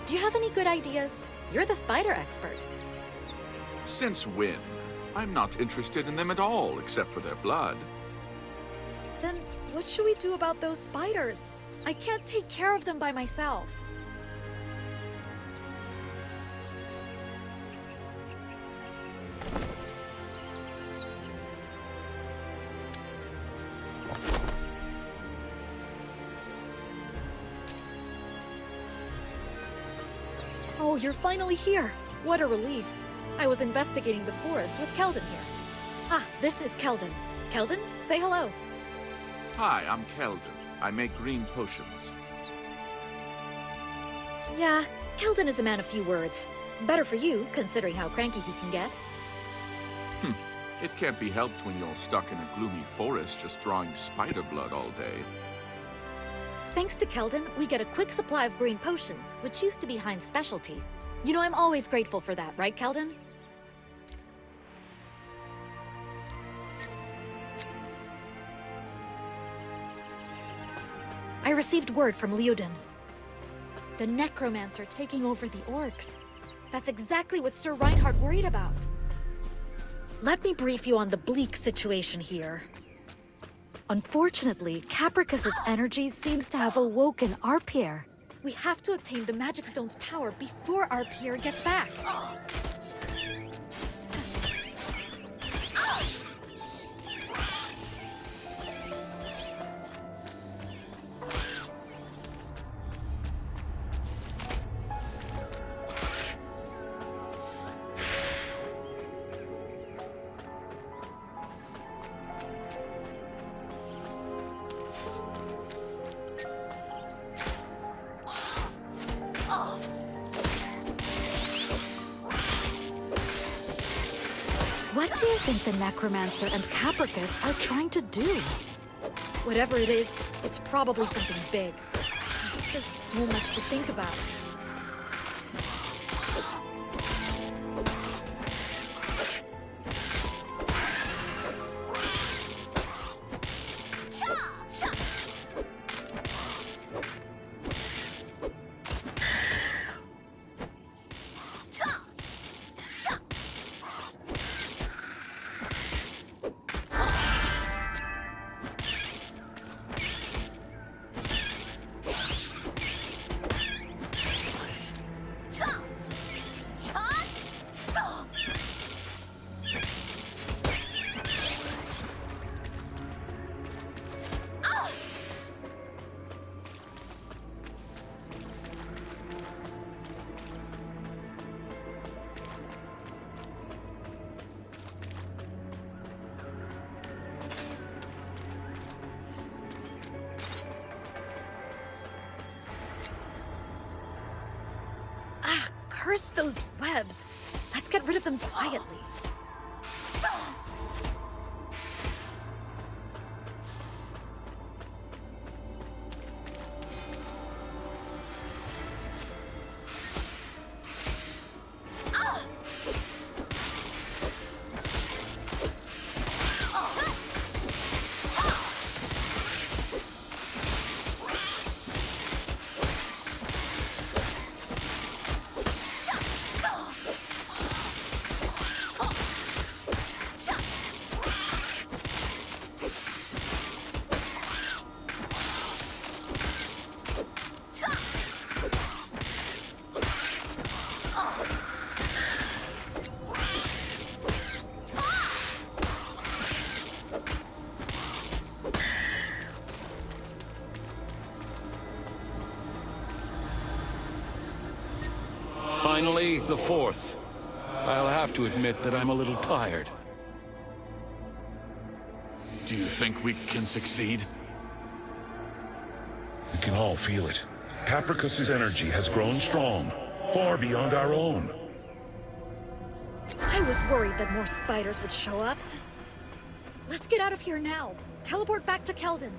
Do you have any good ideas? You're the spider expert. Since when? I'm not interested in them at all, except for their blood. Then what should we do about those spiders? I can't take care of them by myself. Oh, you're finally here! What a relief. I was investigating the forest with Keldon here. Ah, this is Keldon. Keldon, say hello. Hi, I'm Keldon. I make green potions. Yeah, Keldon is a man of few words. Better for you, considering how cranky he can get. It can't be helped when you're stuck in a gloomy forest just drawing spider blood all day. Thanks to Keldon, we get a quick supply of green potions, which used to be Hein's specialty. You know I'm always grateful for that, right, Keldon? I received word from Liudin. The necromancer taking over the orcs. That's exactly what Sir Reinhardt worried about. Let me brief you on the bleak situation here. Unfortunately, Capricus's energy seems to have awoken our Pierre. We have to obtain the Magic Stone's power before our Pierre gets back. What do you think the Necromancer and Capricus are trying to do? Whatever it is, it's probably something big. There's so much to think about. Curse those webs! Let's get rid of them quietly. Finally, the fourth. I'll have to admit that I'm a little tired. Do you think we can succeed? We can all feel it. Capricus's energy has grown strong, far beyond our own. I was worried that more spiders would show up. Let's get out of here now. Teleport back to Keldon.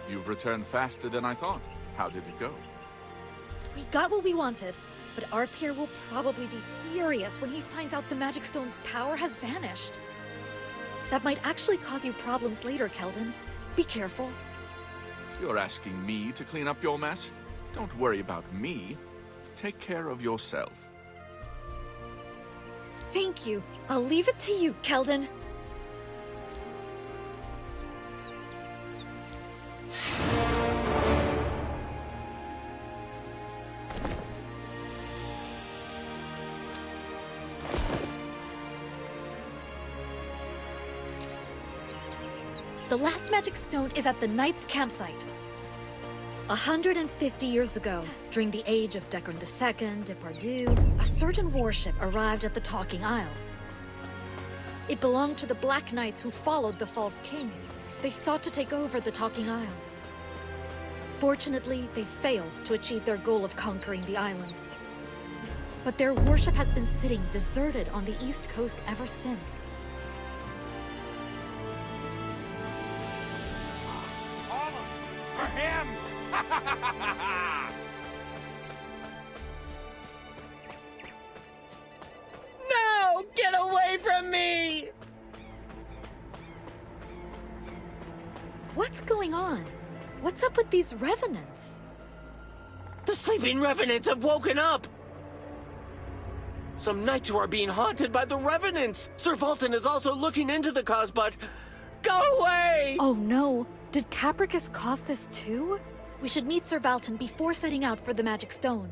You've returned faster than I thought. How did it go? We got what we wanted, but our peer will probably be furious when he finds out the Magic Stone's power has vanished. That might actually cause you problems later, Keldon. Be careful. You're asking me to clean up your mess? Don't worry about me. Take care of yourself. Thank you. I'll leave it to you, Keldon. The last magic stone is at the Knight's campsite. 150 years ago, during the age of Deckard II, Depardieu, a certain warship arrived at the Talking Isle. It belonged to the Black Knights who followed the False King. They sought to take over the Talking Isle. Fortunately, they failed to achieve their goal of conquering the island. But their warship has been sitting deserted on the east coast ever since. For him! No! Get away from me! What's going on? What's up with these revenants? The sleeping revenants have woken up! Some knights who are being haunted by the revenants! Sir Vultan is also looking into the cause, but... Go away! Oh no! Did Capricus cause this too? We should meet Sir Valton before setting out for the Magic Stone.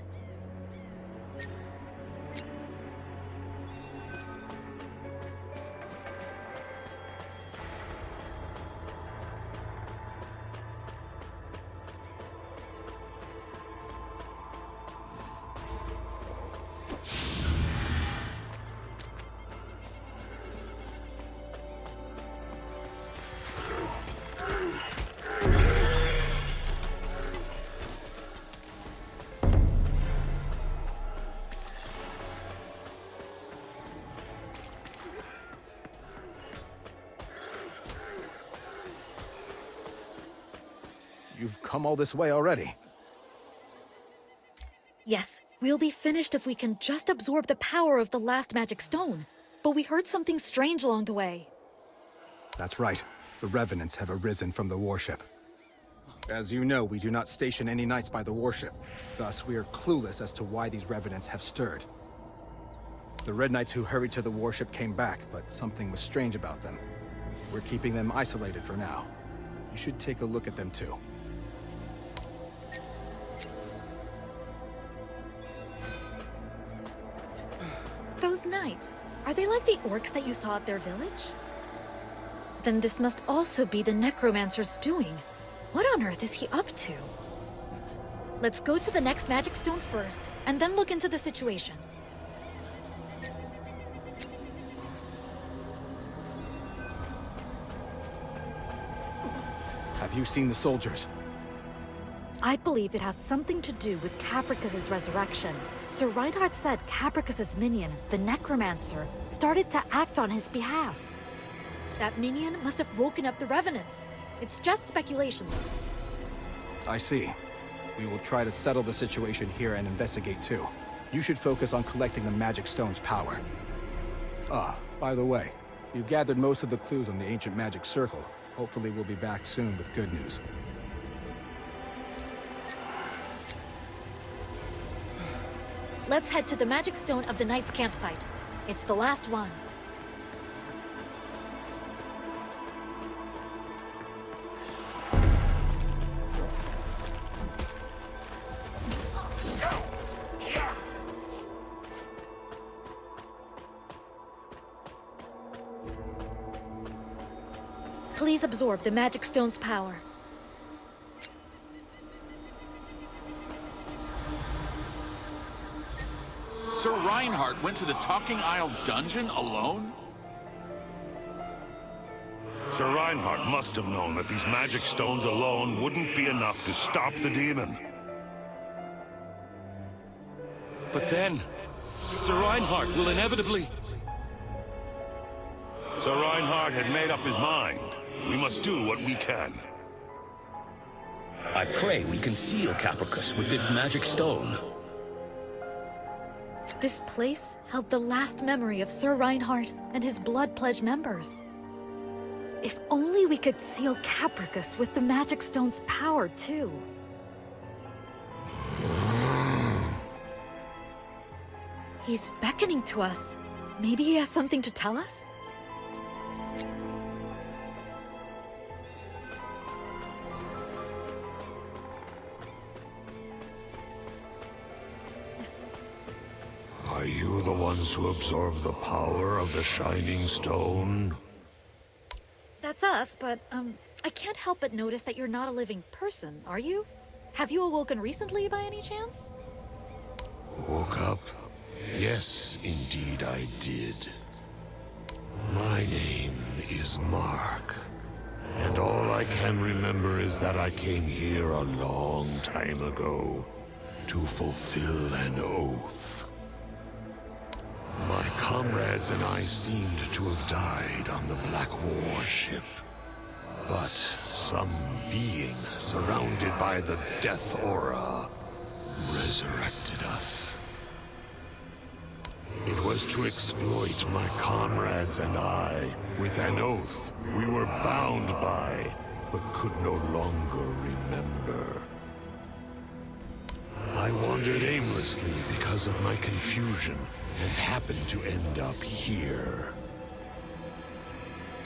You've come all this way already. Yes, we'll be finished if we can just absorb the power of the last magic stone. But we heard something strange along the way. That's right. The revenants have arisen from the warship. As you know, we do not station any knights by the warship. Thus, we are clueless as to why these revenants have stirred. The Red Knights who hurried to the warship came back, but something was strange about them. We're keeping them isolated for now. You should take a look at them too. Those knights, are they like the orcs that you saw at their village? Then this must also be the necromancer's doing. What on earth is he up to? Let's go to the next magic stone first, and then look into the situation. Have you seen the soldiers? I believe it has something to do with Capricus's resurrection. Sir Reinhardt said Capricus's minion, the Necromancer, started to act on his behalf. That minion must have woken up the revenants. It's just speculation, though. I see. We will try to settle the situation here and investigate too. You should focus on collecting the Magic Stone's power. By the way, you've gathered most of the clues on the ancient magic circle. Hopefully we'll be back soon with good news. Let's head to the magic stone of the Knight's campsite. It's the last one. Please absorb the magic stone's power. Sir Reinhardt went to the Talking Isle dungeon alone? Sir Reinhardt must have known that these magic stones alone wouldn't be enough to stop the demon. But then, Sir Reinhardt will inevitably... Sir Reinhardt has made up his mind. We must do what we can. I pray we can seal Capricus with this magic stone. This place held the last memory of Sir Reinhardt and his Blood Pledge members. If only we could seal Capricus with the magic stone's power, too. He's beckoning to us. Maybe he has something to tell us? Are you the ones who absorb the power of the Shining Stone? That's us, but, I can't help but notice that you're not a living person, are you? Have you awoken recently by any chance? Woke up? Yes, indeed I did. My name is Mark, and all I can remember is that I came here a long time ago to fulfill an oath. My comrades and I seemed to have died on the Black Warship. But some being surrounded by the death aura resurrected us. It was to exploit my comrades and I with an oath we were bound by, but could no longer remember. I wandered aimlessly because of my confusion and happened to end up here.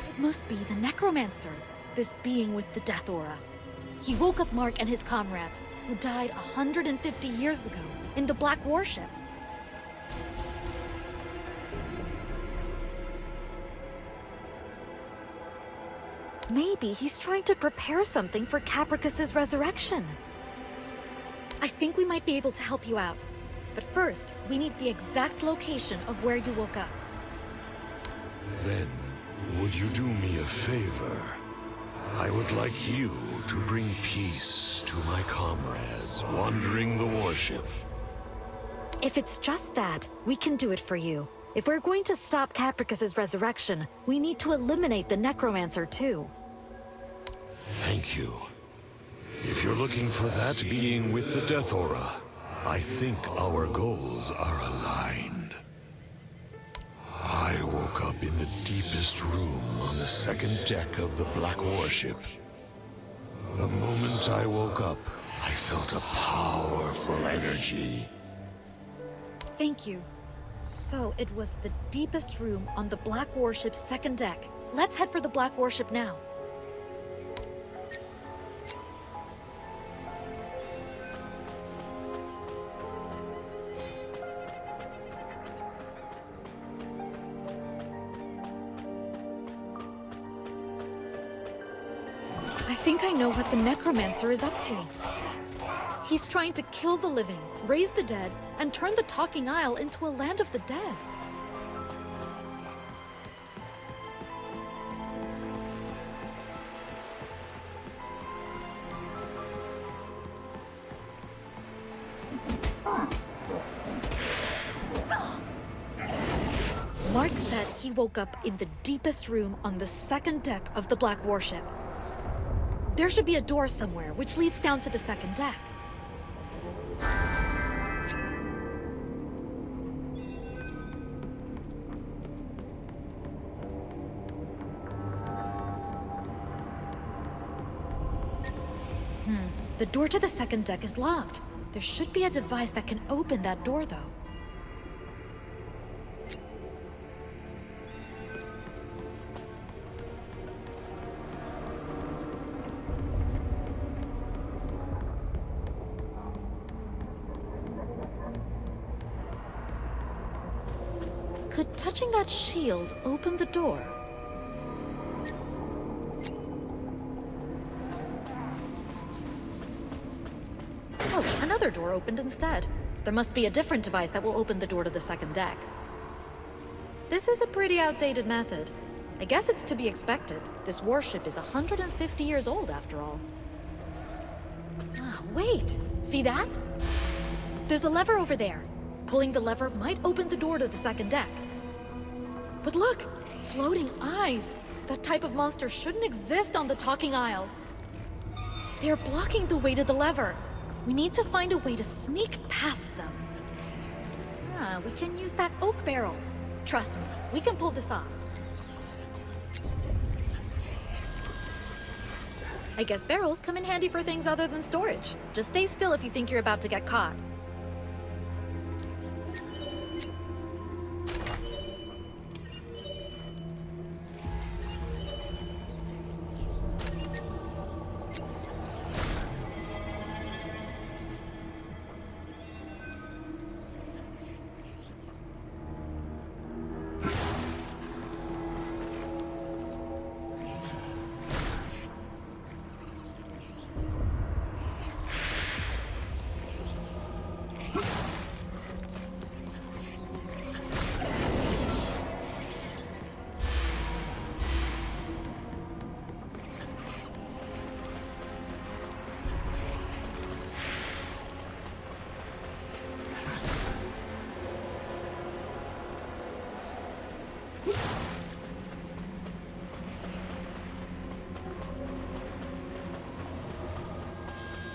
It must be the Necromancer, this being with the death aura. He woke up Mark and his comrades, who died 150 years ago in the Black Warship. Maybe he's trying to prepare something for Capricus's resurrection. I think we might be able to help you out. But first, we need the exact location of where you woke up. Then, would you do me a favor? I would like you to bring peace to my comrades wandering the warship. If it's just that, we can do it for you. If we're going to stop Capricus's resurrection, we need to eliminate the Necromancer too. Thank you. If you're looking for that being with the death aura, I think our goals are aligned. I woke up in the deepest room on the second deck of the Black Warship. The moment I woke up, I felt a powerful energy. Thank you. So it was the deepest room on the Black Warship's second deck. Let's head for the Black Warship now. I think I know what the Necromancer is up to. He's trying to kill the living, raise the dead, and turn the Talking Isle into a land of the dead. Mark said he woke up in the deepest room on the second deck of the Black Warship. There should be a door somewhere, which leads down to the second deck. The door to the second deck is locked. There should be a device that can open that door, though. Could touching that shield open the door? Oh, another door opened instead. There must be a different device that will open the door to the second deck. This is a pretty outdated method. I guess it's to be expected. This warship is 150 years old after all. Ah, wait! See that? There's a lever over there. Pulling the lever might open the door to the second deck. But look! Floating eyes! That type of monster shouldn't exist on the Talking Isle. They're blocking the way to the lever. We need to find a way to sneak past them. Ah, we can use that oak barrel. Trust me, we can pull this off. I guess barrels come in handy for things other than storage. Just stay still if you think you're about to get caught.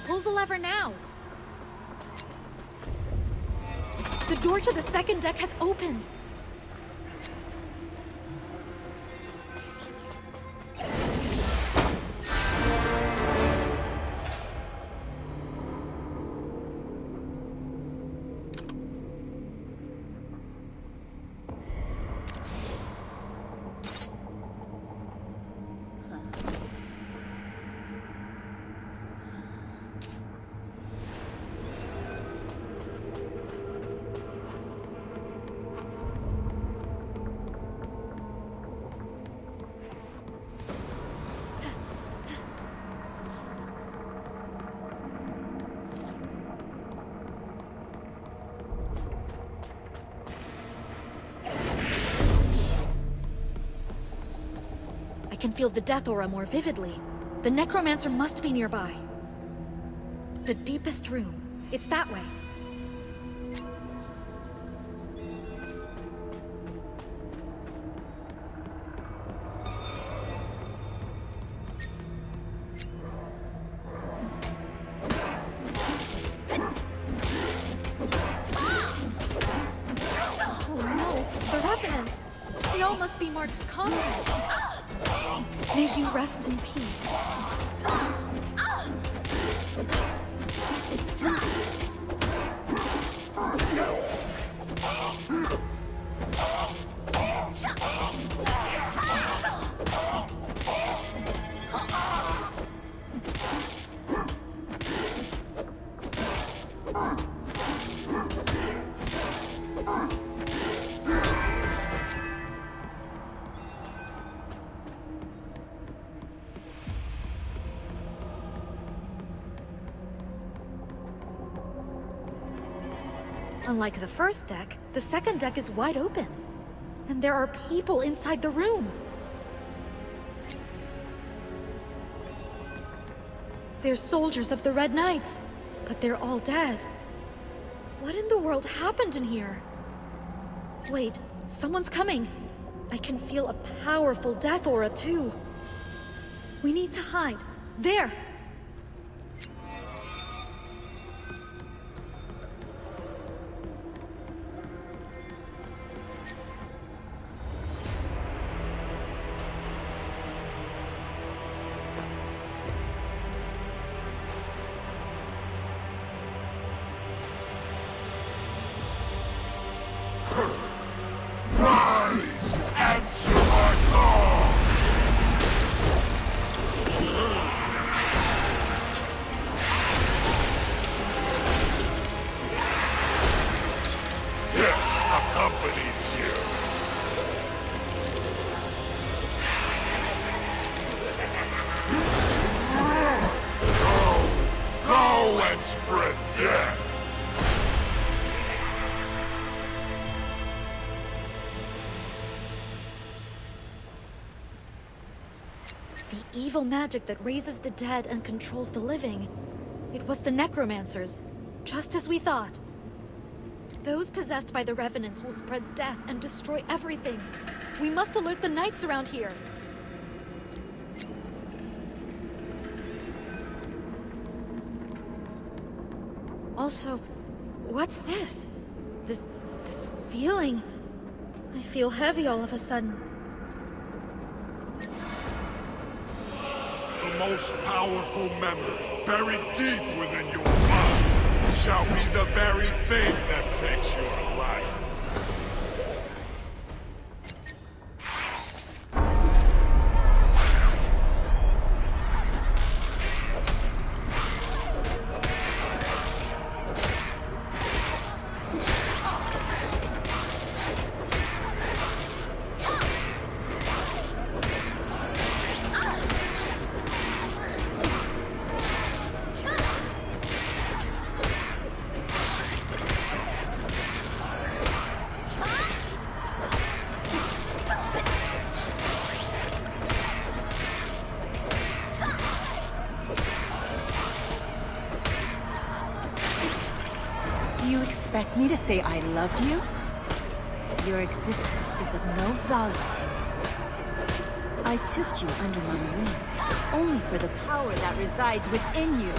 Pull the lever now! The door to the second deck has opened! I can feel the death aura more vividly. The necromancer must be nearby. The deepest room. It's that way. Oh no, the revenants! They all must be Mark's comrades. May you rest in peace. Unlike the first deck, the second deck is wide open. And there are people inside the room. They're soldiers of the Red Knights, but they're all dead. What in the world happened in here? Wait, someone's coming. I can feel a powerful death aura too. We need to hide. There! Rise! Answer my call! Death accompanies you! Go and spread death! The evil magic that raises the dead and controls the living. It was the necromancers, just as we thought. Those possessed by the revenants will spread death and destroy everything. We must alert the knights around here. Also, what's this? This feeling. I feel heavy all of a sudden. The most powerful memory, buried deep within your mind, shall be the very thing that takes your life. Do you expect me to say I loved you? Your existence is of no value to me. I took you under my wing, only for the power that resides within you.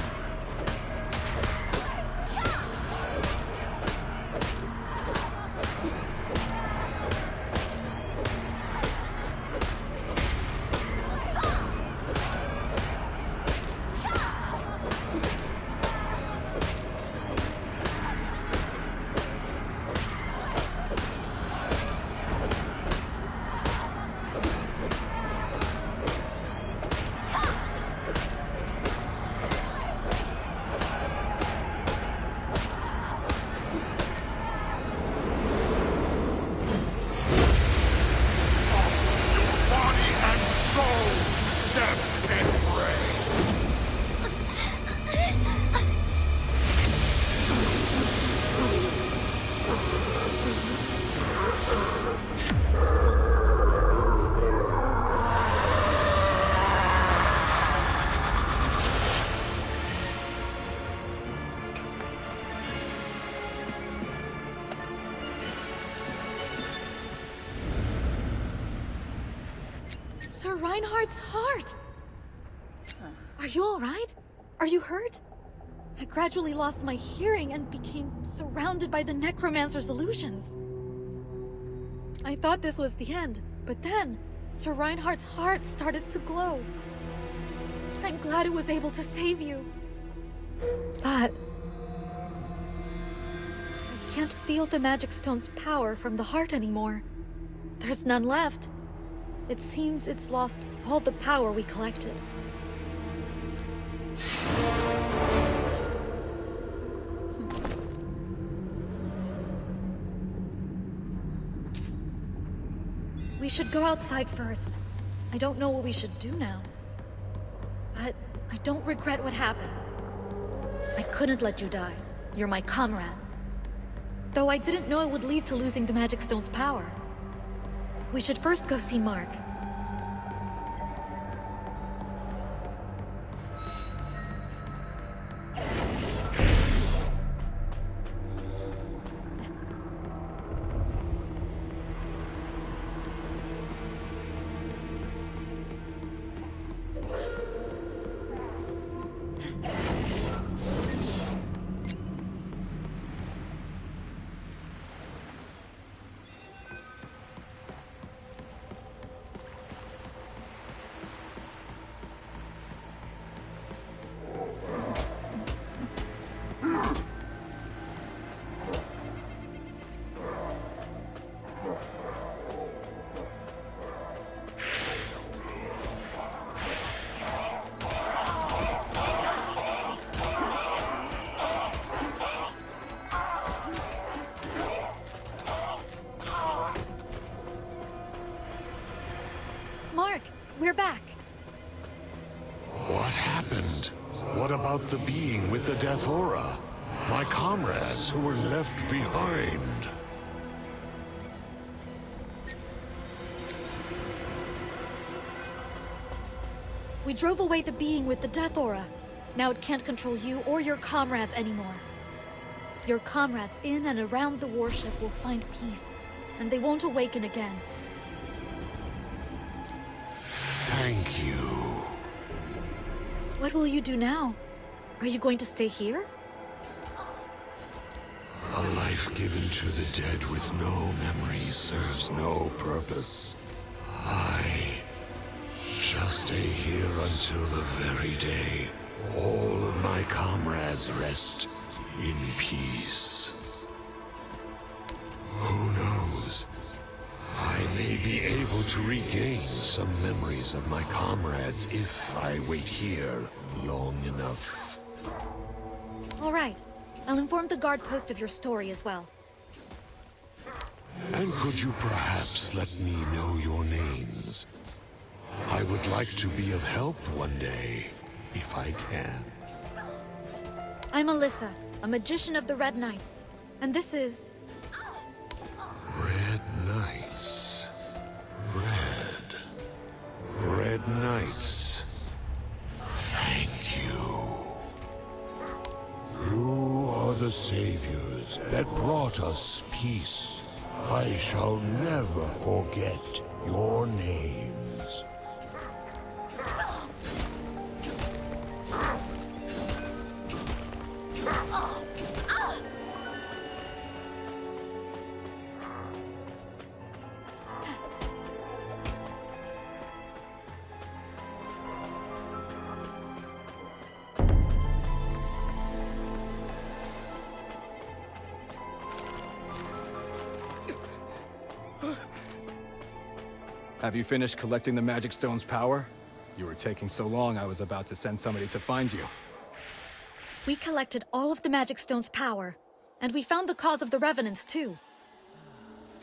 Sir Reinhardt's heart! Are you alright? Are you hurt? I gradually lost my hearing and became surrounded by the necromancer's illusions. I thought this was the end, but then Sir Reinhardt's heart started to glow. I'm glad it was able to save you. But I can't feel the magic stone's power from the heart anymore. There's none left. It seems it's lost all the power we collected. We should go outside first. I don't know what we should do now. But I don't regret what happened. I couldn't let you die. You're my comrade. Though I didn't know it would lead to losing the magic stone's power. We should first go see Mark. Mark, we're back. What happened? What about the being with the death aura? My comrades who were left behind. We drove away the being with the death aura. Now it can't control you or your comrades anymore. Your comrades in and around the warship will find peace, and they won't awaken again. Thank you. What will you do now? Are you going to stay here? life given to the dead with no memories serves no purpose. I shall stay here until the very day all of my comrades rest in peace. Who knows? I may be able to regain some memories of my comrades if I wait here long enough. All right. I'll inform the guard post of your story as well. And could you perhaps let me know your names? I would like to be of help one day, if I can. I'm Alyssa, a magician of the Red Knights. And this is... Red Knights. Red Knights. Thank you. You are the saviors that brought us peace. I shall never forget your names. Have you finished collecting the Magic Stone's power? You were taking so long, I was about to send somebody to find you. We collected all of the Magic Stone's power, and we found the cause of the Revenants, too.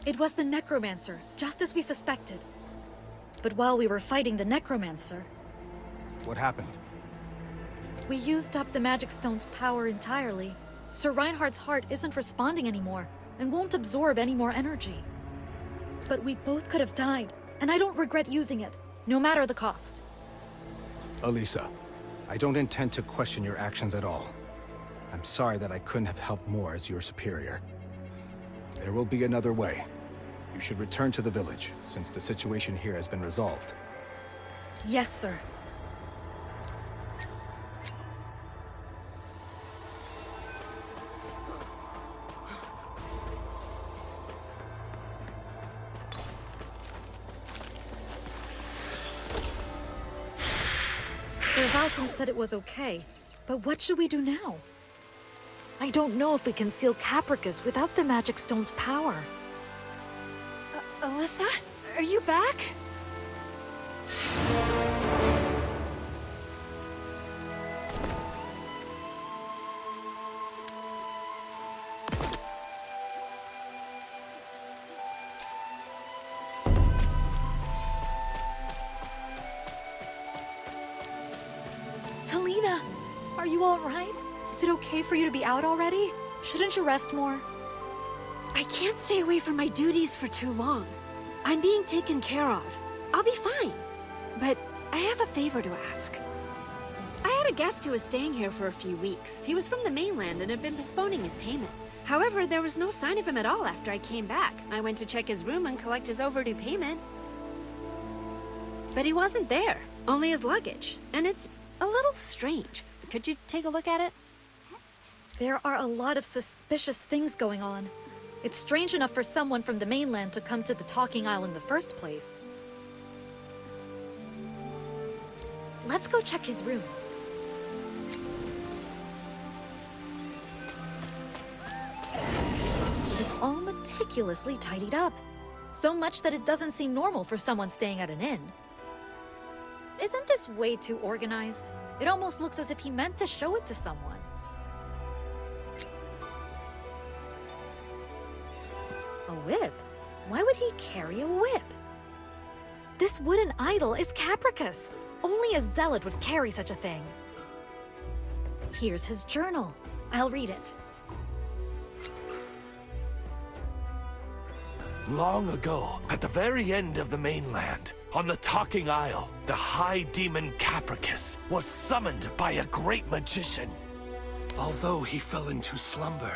It was the Necromancer, just as we suspected. But while we were fighting the Necromancer... What happened? We used up the Magic Stone's power entirely. Sir Reinhardt's heart isn't responding anymore, and won't absorb any more energy. But we both could have died, and I don't regret using it, no matter the cost. Alyssa, I don't intend to question your actions at all. I'm sorry that I couldn't have helped more as your superior. There will be another way. You should return to the village, since the situation here has been resolved. Yes, sir. Sir Valton said it was okay, but what should we do now? I don't know if we can seal Capricus without the Magic Stone's power. Alyssa? Are you back? Selena, are you all right? Is it okay for you to be out already? Shouldn't you rest more? I can't stay away from my duties for too long. I'm being taken care of. I'll be fine. But I have a favor to ask. I had a guest who was staying here for a few weeks. He was from the mainland and had been postponing his payment. However, there was no sign of him at all after I came back. I went to check his room and collect his overdue payment. But he wasn't there, only his luggage. And it's a little strange. Could you take a look at it? There are a lot of suspicious things going on. It's strange enough for someone from the mainland to come to the Talking Isle in the first place. Let's go check his room. It's all meticulously tidied up. So much that it doesn't seem normal for someone staying at an inn. Isn't this way too organized? It almost looks as if he meant to show it to someone. A whip? Why would he carry a whip? This wooden idol is Capricus. Only a zealot would carry such a thing. Here's his journal. I'll read it. Long ago, at the very end of the mainland, on the Talking Isle, the high demon Capricus was summoned by a great magician. Although he fell into slumber,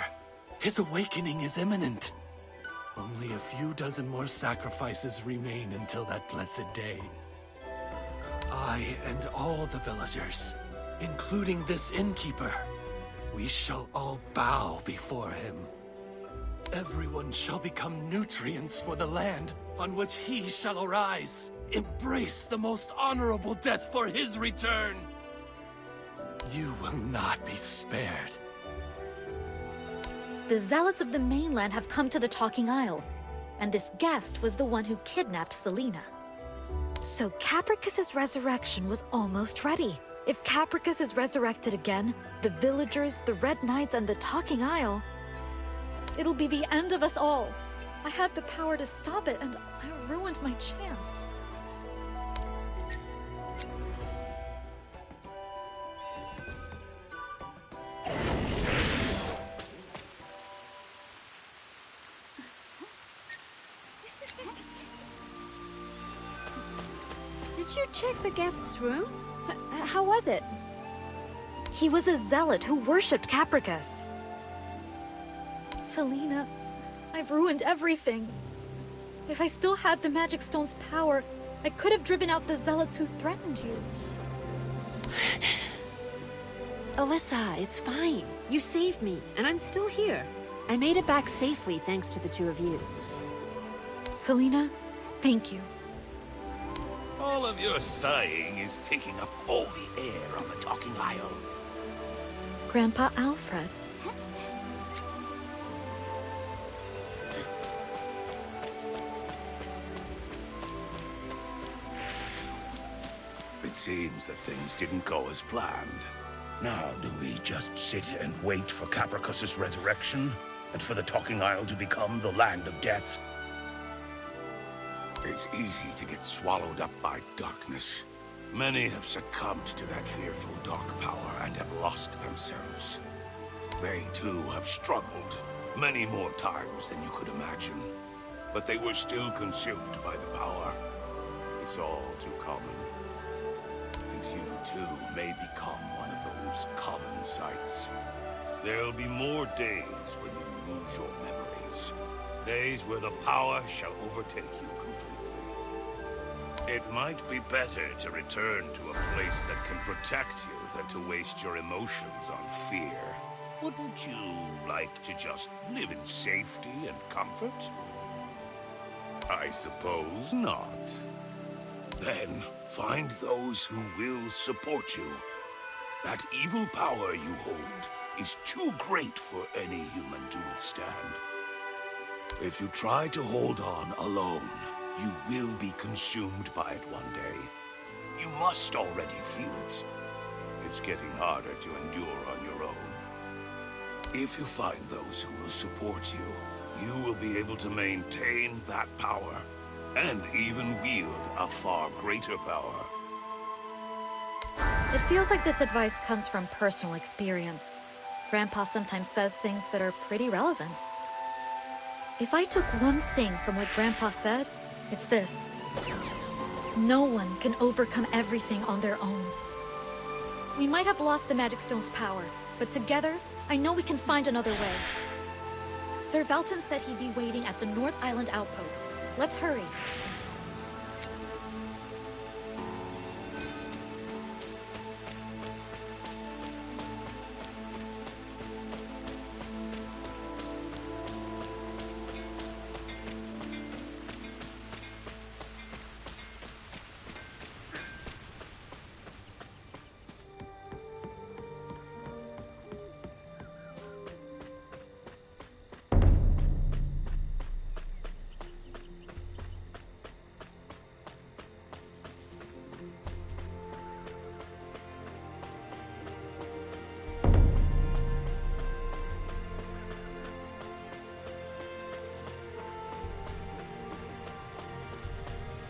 his awakening is imminent. Only a few dozen more sacrifices remain until that blessed day. I and all the villagers, including this innkeeper, we shall all bow before him. Everyone shall become nutrients for the land on which he shall arise. Embrace the most honorable death for his return. You will not be spared. The zealots of the mainland have come to the Talking Isle, and this guest was the one who kidnapped Selena. So Capricus's resurrection was almost ready. If Capricus is resurrected again, the villagers, the Red Knights, and the Talking Isle, it'll be the end of us all. I had the power to stop it, and I ruined my chance. Did you check the guest's room? How was it? He was a zealot who worshipped Capricus. Selena, I've ruined everything. If I still had the Magic Stone's power, I could have driven out the zealots who threatened you. Alyssa, it's fine. You saved me, and I'm still here. I made it back safely thanks to the two of you. Selena, thank you. All of your sighing is taking up all the air on the Talking Isle. Grandpa Alfred. It seems that things didn't go as planned. Now, do we just sit and wait for Capricus's resurrection? And for the Talking Isle to become the land of death? It's easy to get swallowed up by darkness. Many have succumbed to that fearful dark power and have lost themselves. They too have struggled, many more times than you could imagine. But they were still consumed by the power. It's all too common. And you too may become one of those common sights. There'll be more days when you lose your memories. Days where the power shall overtake you completely. It might be better to return to a place that can protect you than to waste your emotions on fear. Wouldn't you like to just live in safety and comfort? I suppose not. Then find those who will support you. That evil power you hold is too great for any human to withstand. If you try to hold on alone, you will be consumed by it one day. You must already feel it. It's getting harder to endure on your own. If you find those who will support you, you will be able to maintain that power, and even wield a far greater power. It feels like this advice comes from personal experience. Grandpa sometimes says things that are pretty relevant. If I took one thing from what Grandpa said, it's this. No one can overcome everything on their own. We might have lost the Magic Stone's power, but together, I know we can find another way. Sir Velton said he'd be waiting at the North Island outpost. Let's hurry.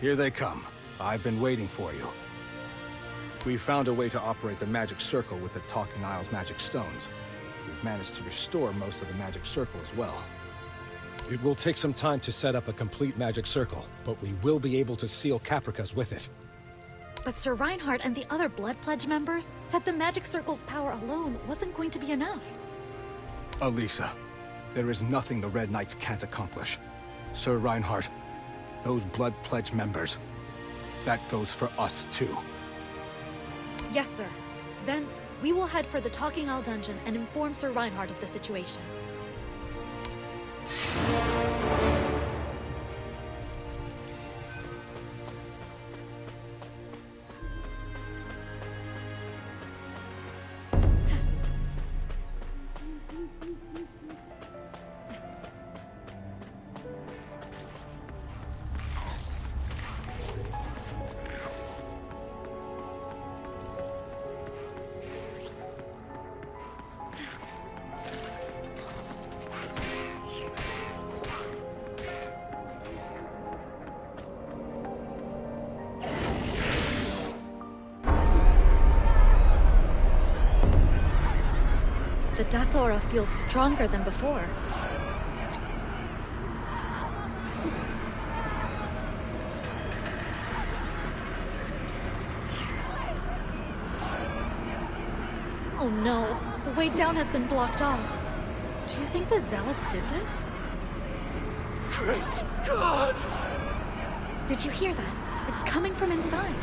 Here they come. I've been waiting for you. We found a way to operate the magic circle with the Talking Isle's magic stones. We've managed to restore most of the magic circle as well. It will take some time to set up a complete magic circle, but we will be able to seal Capricus with it. But Sir Reinhardt and the other Blood Pledge members said the magic circle's power alone wasn't going to be enough. Elisa, there is nothing the Red Knights can't accomplish. Sir Reinhardt, those Blood Pledge members, that goes for us too. Yes, sir. Then, we will head for the Talking Isle dungeon and inform Sir Reinhardt of the situation. death aura feels stronger than before. Oh no, the way down has been blocked off. Do you think the zealots did this? Great God! Did you hear that? It's coming from inside.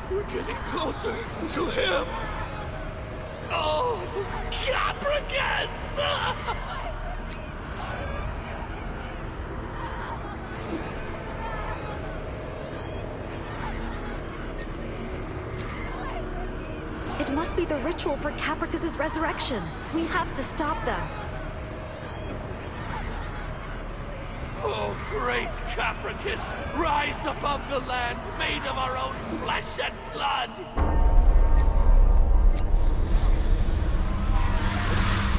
We're getting closer to him! Oh, Capricus! It must be the ritual for Capricus's resurrection. We have to stop them. Oh, great Capricus! Rise above the lands made of our own flesh and blood!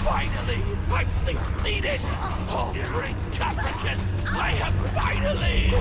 Finally, I've succeeded! Oh, great Capricus! I have finally!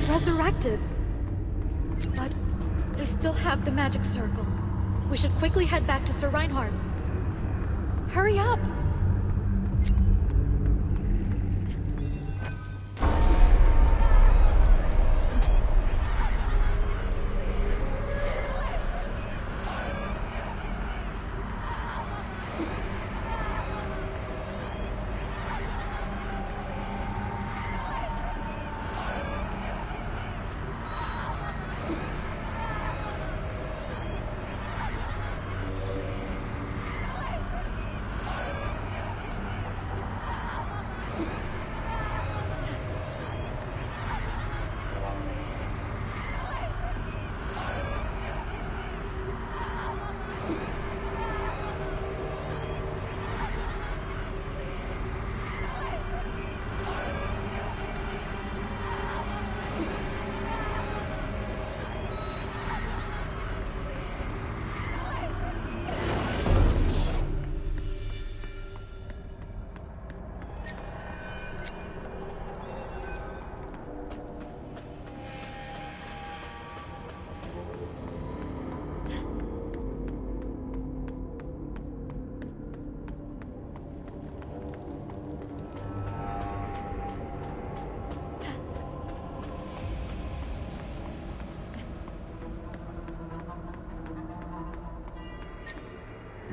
Resurrected. But we still have the magic circle. We should quickly head back to Sir Reinhardt. Hurry up!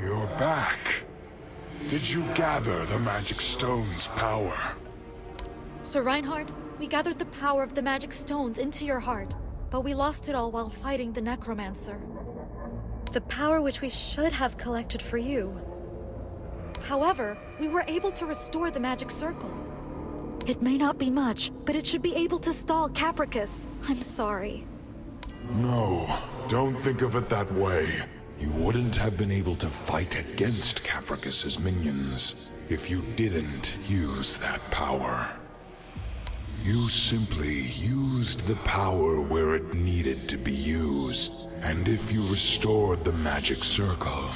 You're back. Did you gather the magic stone's power? Sir Reinhardt, we gathered the power of the magic stones into your heart. but we lost it all while fighting the necromancer. The power which we should have collected for you. However, we were able to restore the magic circle. It may not be much, but it should be able to stall Capricus. I'm sorry. No, don't think of it that way. You wouldn't have been able to fight against Capricus's minions if you didn't use that power. You simply used the power where it needed to be used. And if you restored the magic circle,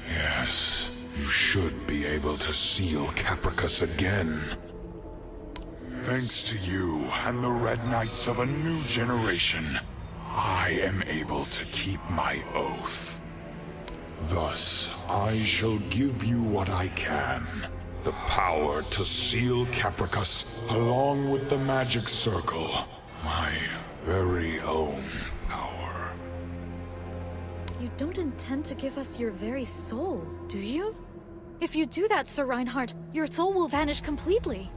yes, you should be able to seal Capricus again. Thanks to you and the Red Knights of a new generation, I am able to keep my oath. Thus, I shall give you what I can. The power to seal Capricus along with the magic circle. My very own power. You don't intend to give us your very soul, do you? If you do that, Sir Reinhardt, your soul will vanish completely.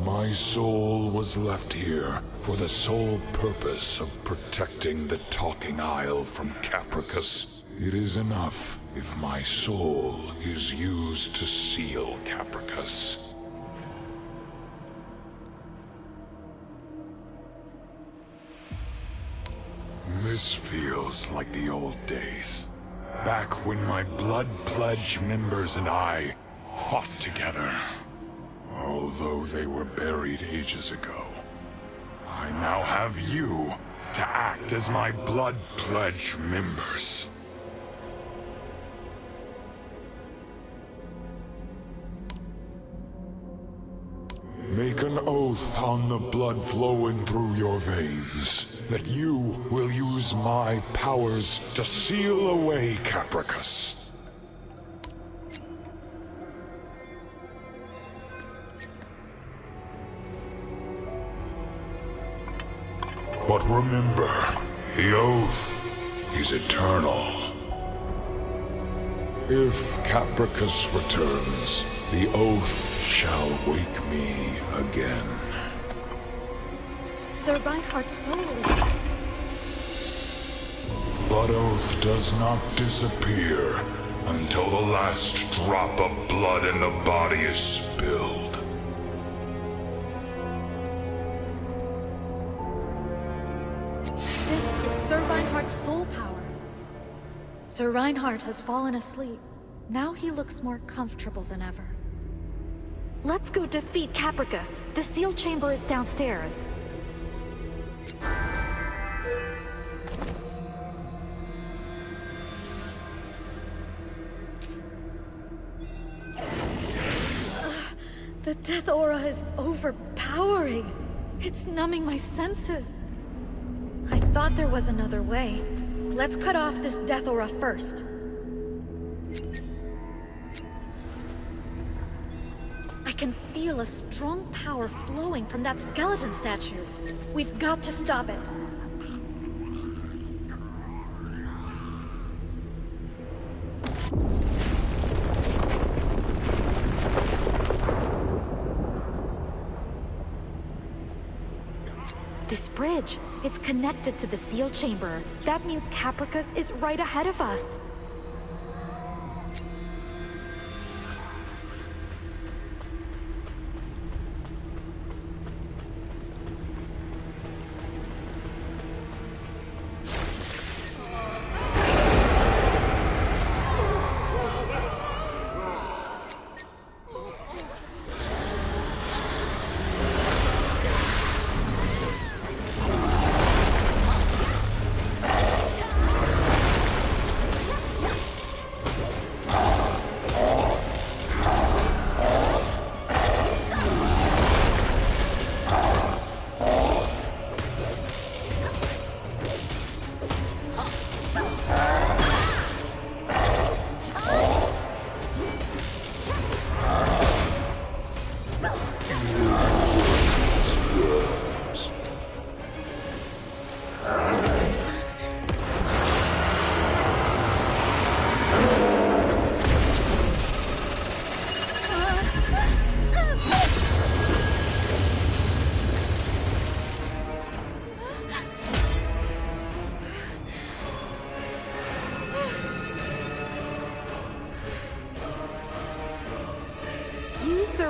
My soul was left here for the sole purpose of protecting the Talking Isle from Capricus. It is enough if my soul is used to seal Capricus. This feels like the old days. Back when my Blood Pledge members and I fought together. Although they were buried ages ago, I now have you to act as my Blood Pledge members. Make an oath on the blood flowing through your veins that you will use my powers to seal away Capricus. But remember, the oath is eternal. If Capricus returns, the oath shall wake me again. Sir Reinhardt's soul is... Blood oath does not disappear until the last drop of blood in the body is spilled. This is Sir Reinhardt's soul power. Sir Reinhardt has fallen asleep. Now he looks more comfortable than ever. Let's go defeat Capricus. The seal chamber is downstairs. The death aura is overpowering. It's numbing my senses. I thought there was another way. Let's cut off this death aura first. I can feel a strong power flowing from that skeleton statue. We've got to stop it. This bridge, it's connected to the seal chamber. That means Capricus is right ahead of us.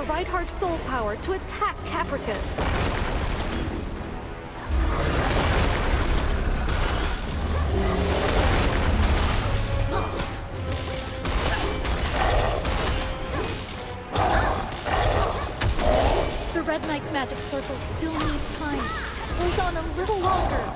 Sir Reinhardt's soul power to attack Capricus. The Red Knight's magic circle still needs time. Hold on a little longer.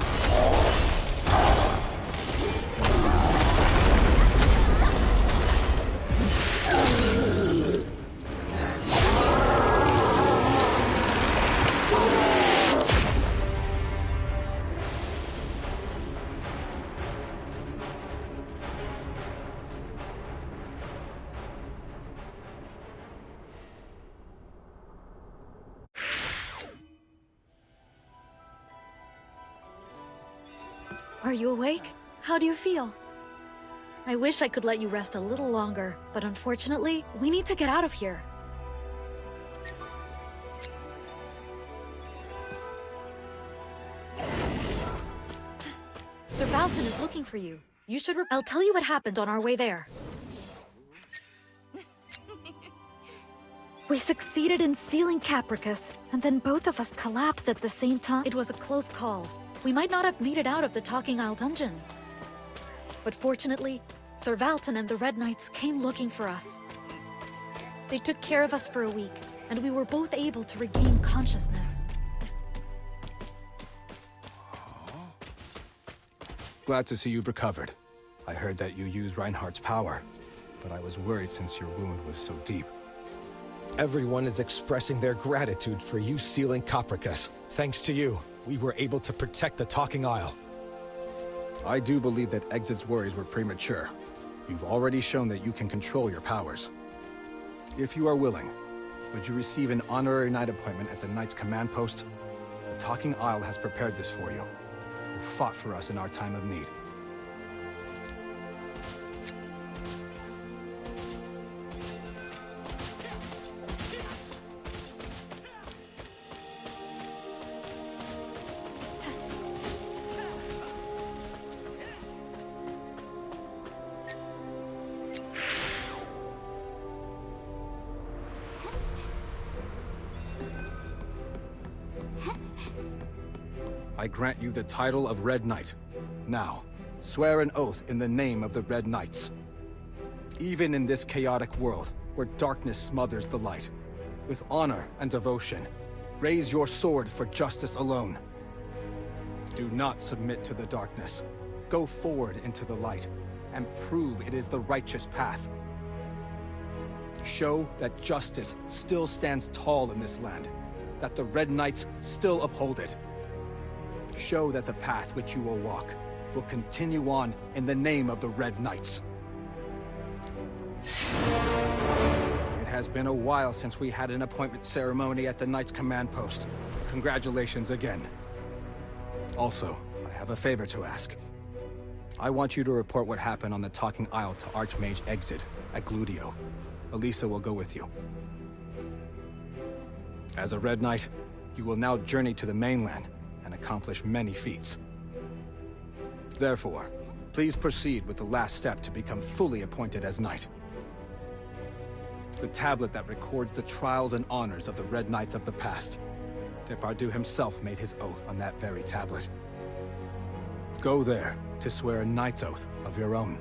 Are you awake? How do you feel? I wish I could let you rest a little longer, but unfortunately, we need to get out of here. Sir Valton is looking for you. You should I'll tell you what happened on our way there. We succeeded in sealing Capricus, and then both of us collapsed at the same time. It was a close call. We might not have made it out of the Talking Isle dungeon. But fortunately, Sir Valton and the Red Knights came looking for us. They took care of us for a week, and we were both able to regain consciousness. Glad to see you've recovered. I heard that you used Reinhardt's power, but I was worried since your wound was so deep. Everyone is expressing their gratitude for you sealing Capricus. Thanks to you, we were able to protect the Talking Isle. I do believe that Exit's worries were premature. You've already shown that you can control your powers. If you are willing, would you receive an honorary knight appointment at the Knight's command post? The Talking Isle has prepared this for you. You fought for us in our time of need. I grant you the title of Red Knight. Now, swear an oath in the name of the Red Knights. Even in this chaotic world, where darkness smothers the light, with honor and devotion, raise your sword for justice alone. Do not submit to the darkness. Go forward into the light, and prove it is the righteous path. Show that justice still stands tall in this land, that the Red Knights still uphold it. Show that the path which you will walk will continue on in the name of the Red Knights. It has been a while since we had an appointment ceremony at the Knight's command post. Congratulations again. Also, I have a favor to ask. I want you to report what happened on the Talking Isle to Archmage Exit at Gludio. Elisa will go with you. As a Red Knight, you will now journey to the mainland and accomplish many feats. Therefore, please proceed with the last step to become fully appointed as Knight. The tablet that records the trials and honors of the Red Knights of the past. Depardieu himself made his oath on that very tablet. Go there to swear a knight's oath of your own.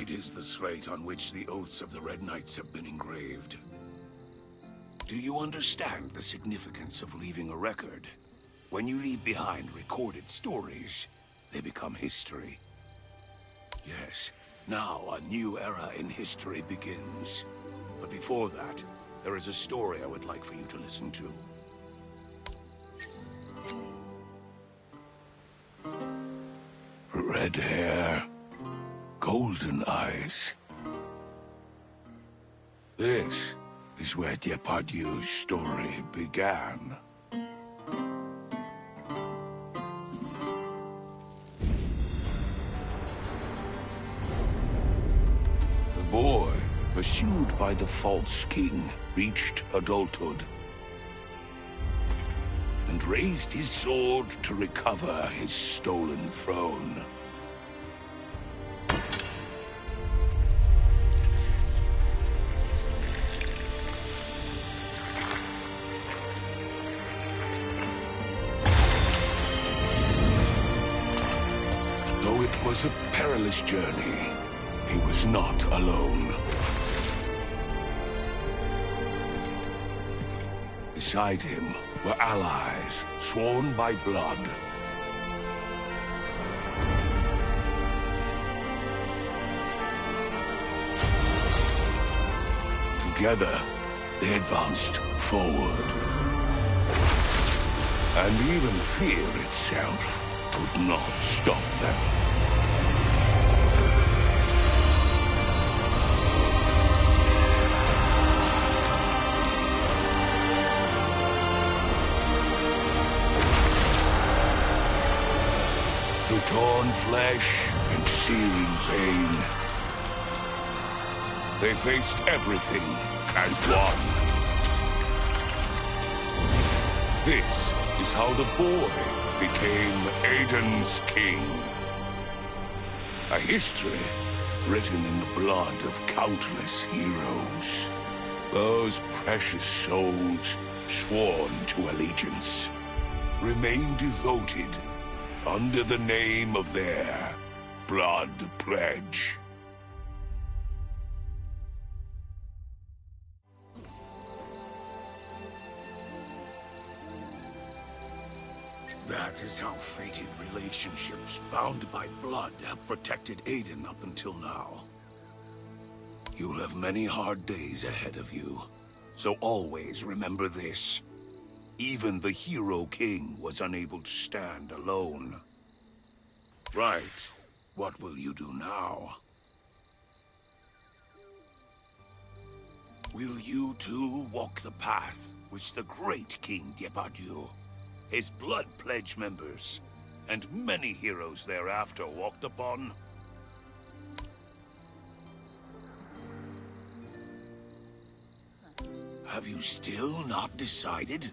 It is the slate on which the oaths of the Red Knights have been engraved. Do you understand the significance of leaving a record? When you leave behind recorded stories, they become history. Yes, now a new era in history begins. But before that, there is a story I would like for you to listen to. Red hair, golden eyes. This is where Depardieu's story began. The boy, pursued by the false king, reached adulthood and raised his sword to recover his stolen throne. Though it was a perilous journey, he was not alone. Beside him were allies, sworn by blood. Together, they advanced forward. And even fear itself could not stop them. Through torn flesh and searing pain, they faced everything as one. This is how the boy became Aden's king. A history written in the blood of countless heroes. Those precious souls sworn to allegiance, remain devoted under the name of their blood pledge. That is how fated relationships bound by blood have protected Aden up until now. You'll have many hard days ahead of you, so always remember this. Even the Hero King was unable to stand alone. Right. What will you do now? Will you too walk the path which the great King Depardieu, his blood pledge members, and many heroes thereafter walked upon? Have you still not decided?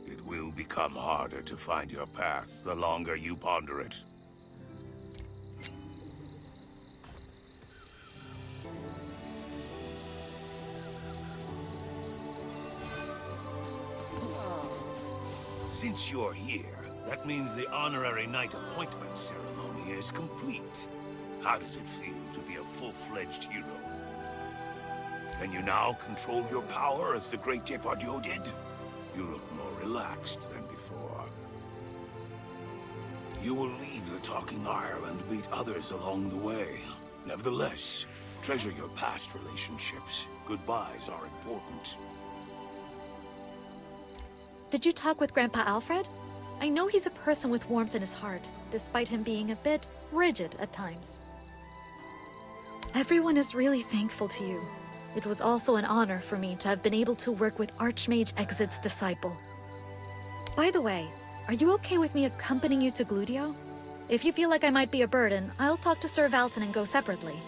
It will become harder to find your path the longer you ponder it. Since you're here, that means the honorary knight appointment ceremony is complete. How does it feel to be a full-fledged hero? Can you now control your power as the great Depardieu did? You look more relaxed than before. You will leave the Talking Isle and meet others along the way. Nevertheless, treasure your past relationships. Goodbyes are important. Did you talk with Grandpa Alfred? I know he's a person with warmth in his heart, despite him being a bit rigid at times. Everyone is really thankful to you. It was also an honor for me to have been able to work with Archmage Exit's disciple. By the way, are you okay with me accompanying you to Gludio? If you feel like I might be a burden, I'll talk to Sir Valton and go separately.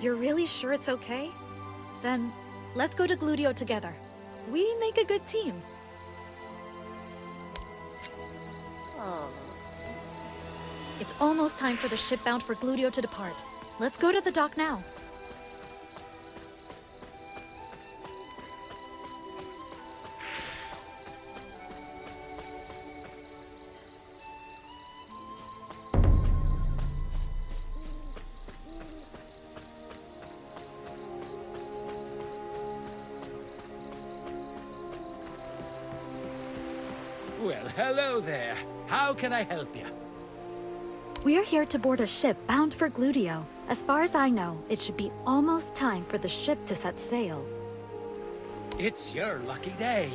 You're really sure it's okay? Then, let's go to Gludio together. We make a good team. It's almost time for the ship bound for Gludio to depart. Let's go to the dock now. Hello there. How can I help you? We're here to board a ship bound for Gludio. As far as I know, it should be almost time for the ship to set sail. It's your lucky day.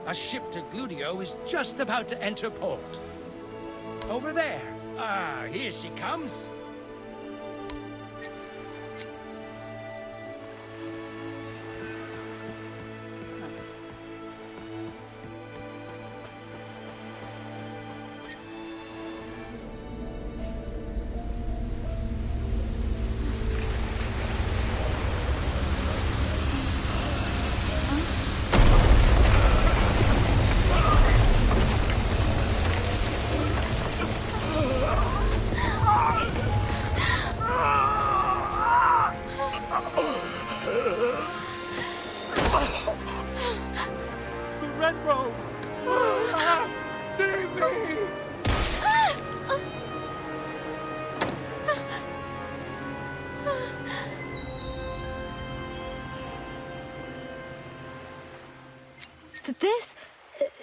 A ship to Gludio is just about to enter port. Over there. Ah, here she comes.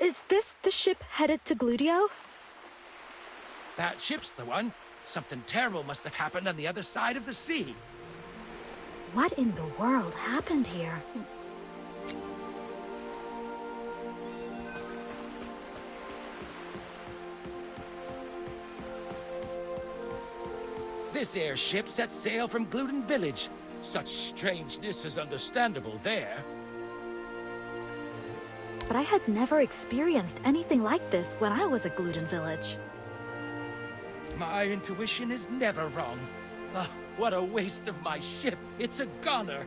Is this the ship headed to Gludio? That ship's the one. Something terrible must have happened on the other side of the sea. What in the world happened here? This airship set sail from Gluten Village. Such strangeness is understandable there. But I had never experienced anything like this when I was at Gluten Village. My intuition is never wrong. What a waste of my ship. It's a goner.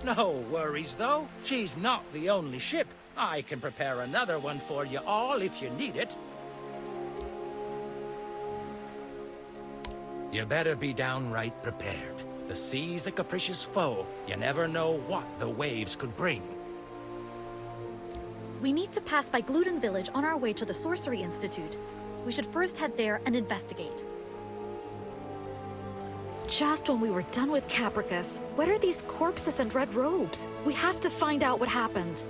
No worries, though. She's not the only ship. I can prepare another one for you all if you need it. You better be downright prepared. The sea's a capricious foe. You never know what the waves could bring. We need to pass by Gluten Village on our way to the Sorcery Institute. We should first head there and investigate. Just when we were done with Capricus, what are these corpses and red robes? We have to find out what happened.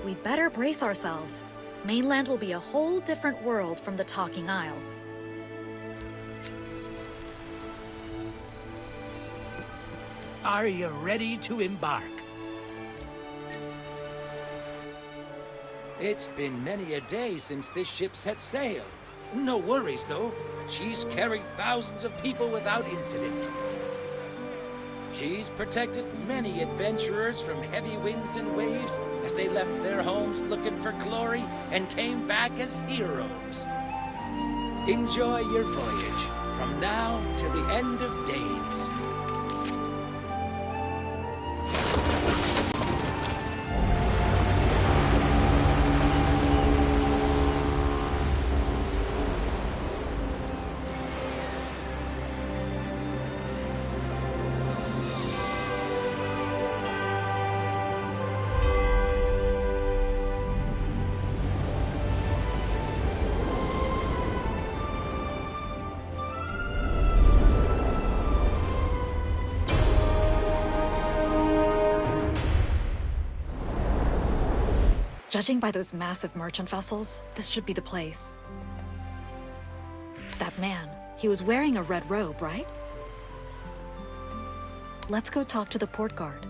We'd better brace ourselves. Mainland will be a whole different world from the Talking Isle. Are you ready to embark? It's been many a day since this ship set sail. No worries, though. She's carried thousands of people without incident. She's protected many adventurers from heavy winds and waves as they left their homes looking for glory and came back as heroes. Enjoy your voyage from now till the end of days. Judging by those massive merchant vessels, this should be the place. That man, he was wearing a red robe, right? Let's go talk to the port guard.